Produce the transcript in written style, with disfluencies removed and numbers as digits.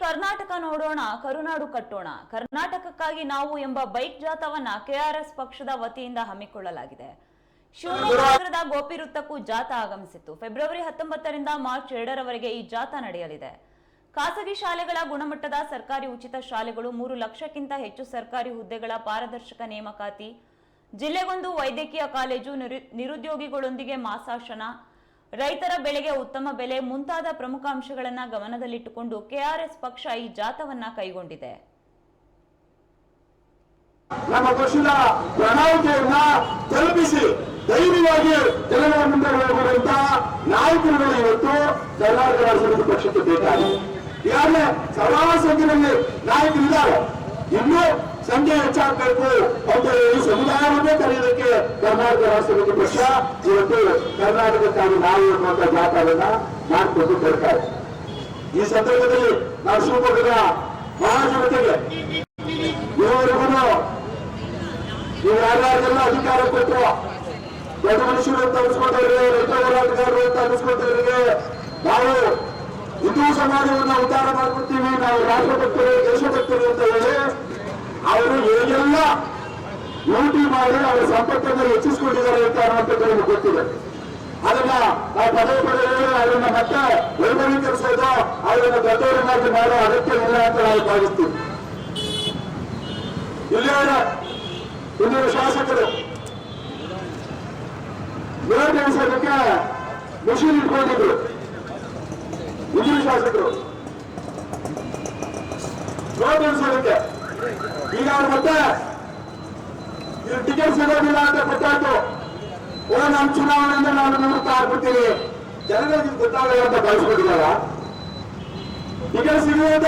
ಕರ್ನಾಟಕ ನೋಡೋಣ, ಕರುನಾಡು ಕಟ್ಟೋಣ, ಕರ್ನಾಟಕಕ್ಕಾಗಿ ನಾವು ಎಂಬ ಬೈಕ್ ಜಾಥಾವನ್ನ ಕೆಆರ್ಎಸ್ ಪಕ್ಷದ ವತಿಯಿಂದ ಹಮ್ಮಿಕೊಳ್ಳಲಾಗಿದೆ. ಶಿವಮೊಗ್ಗ ನಗರದ ಗೋಪಿ ವೃತ್ತಕ್ಕೂ ಜಾಥಾ ಆಗಮಿಸಿತ್ತು. ಫೆಬ್ರವರಿ 19ರಿಂದ ಮಾರ್ಚ್ 2ರವರೆಗೆ ಈ ಜಾಥಾ ನಡೆಯಲಿದೆ. ಖಾಸಗಿ ಶಾಲೆಗಳ ಗುಣಮಟ್ಟದ ಸರ್ಕಾರಿ ಉಚಿತ ಶಾಲೆಗಳು, 3 ಲಕ್ಷಕ್ಕಿಂತ ಹೆಚ್ಚು ಸರ್ಕಾರಿ ಹುದ್ದೆಗಳ ಪಾರದರ್ಶಕ ನೇಮಕಾತಿ, ಜಿಲ್ಲೆಗೊಂದು ವೈದ್ಯಕೀಯ ಕಾಲೇಜು, ನಿರುದ್ಯೋಗಿಗಳೊಂದಿಗೆ ಮಾಸಾಶನ, ರೈತರ ಬೆಳೆಗೆ ಉತ್ತಮ ಬೆಲೆ ಮುಂತಾದ ಪ್ರಮುಖ ಅಂಶಗಳನ್ನು ಗಮನದಲ್ಲಿಟ್ಟುಕೊಂಡು ಕೆಆರ್ಎಸ್ ಪಕ್ಷ ಈ ಜಾಥಾವನ್ನ ಕೈಗೊಂಡಿದೆ. ನಮ್ಮ ಪಕ್ಷದ ಪ್ರಣಾಳಿಕೆಯನ್ನ ತಲುಪಿಸಿ ಧೈರ್ಯವಾಗಿ ಜನಗಳ ಮುಂದೆ ಹೋಗುವಂತ ನಾಯಕರುಗಳು ಇವತ್ತು ಕರ್ನಾಟಕ ರಾಷ್ಟ್ರ ಪಕ್ಷಕ್ಕೆ ಬೇಕಾಗಿದೆ. ಈಗಾಗಲೇ ಸಭಾ ಸಂಖ್ಯೆಯಲ್ಲಿ ನಾಯಕರಿದ್ದಾರೆ. ಇನ್ನೂ ಸಂಖ್ಯೆ ಹೆಚ್ಚಾಗಬೇಕು ಅಂತ ಹೇಳಿ ಸಮುದಾಯವನ್ನೇ ಕರೆಯೋದಕ್ಕೆ ಕರ್ನಾಟಕ ರಾಷ್ಟ್ರ ಪಕ್ಷ ಇವತ್ತು ಕರ್ನಾಟಕಕ್ಕಾಗಿ ನಾವು ಎನ್ನುವಂತ ಜಾಥಾವನ್ನ ಮಾಡಿಕೊಂಡು ಬರ್ತಾರೆ. ಈ ಸಂದರ್ಭದಲ್ಲಿ ನಾವು ಶಿವಮೊಗ್ಗದ ಮಹಾಜನತೆಗೆ ಇವರಿಗೂ ನೀವು ಯಾರ್ಯಾರಿಗೆಲ್ಲ ಅಧಿಕಾರ ಕೊಟ್ಟರು, ದೊಡ್ಡ ಮನುಷ್ಯರು ಅಂತ ಅನಿಸ್ಕೊಂಡವರಿಗೆ, ರೈತ ಹೋರಾಟಗಾರರು ಅಂತ ಅನಿಸ್ಕೊಂಡವರಿಗೆ, ನಾವು ಹಿಂದೂ ಸಮಾಜವನ್ನ ಉದ್ಧಾರ ಮಾಡ್ಕೊಡ್ತೀವಿ, ನಾವು ರಾಷ್ಟ್ರಭಕ್ತರು, ದೇಶಭಕ್ತರು ಅಂತ ಹೇಳಿ ಅವರು ಹೇಗೆಲ್ಲ ಲೂಟಿ ಮಾಡಿ ಅವರ ಸಂಪತ್ತನ್ನು ಹೆಚ್ಚಿಸಿಕೊಂಡಿದ್ದಾರೆ ಅಂತ ಅನ್ನುವಂಥದ್ದು ನಿಮಗೆ ಗೊತ್ತಿದೆ. ಅದನ್ನ ನಾವು ಪದೇ ಪದೇ ಅದನ್ನ ಮತ್ತೆ ವೈಭವೀಕರಿಸೋದು, ಅವರನ್ನ ದೊಡ್ಡವರನ್ನಾಗಿ ಮಾಡೋ ಅಗತ್ಯವಿಲ್ಲ ಅಂತ ನಾವು ಭಾವಿಸ್ತೀವಿ. ಇಲ್ಲಿಯವರ ಇಂದಿನ ಶಾಸಕರು ನೋಟ್ ಎಣಿಸೋದಕ್ಕೆ ಮೆಷಿನ್ ಇಟ್ಕೊಂಡಿದ್ರು. ಇಂದಿನ ಶಾಸಕರು ನೋಟ್ ಎಣಿಸೋದಕ್ಕೆ ಈಗ ಅವ್ರ ಮತ್ತೆ ಟಿಕೆಟ್ ಸಿಗೋದಿಲ್ಲ ಅಂತ ಗೊತ್ತಾಯ್ತು. ನಮ್ಮ ಚುನಾವಣೆಯಿಂದ ನಾನು ನಿವೃತ್ತ ಆಗ್ಬಿಡ್ತೀನಿ, ಜನಗಳಿಗೆ ಗೊತ್ತಾಗಲ್ಲ ಅಂತ ಭಾವಿಸ್ಕೊಂಡಿದ್ದಾರ. ಟಿಕೆಟ್ ಸಿಗುವಾಗ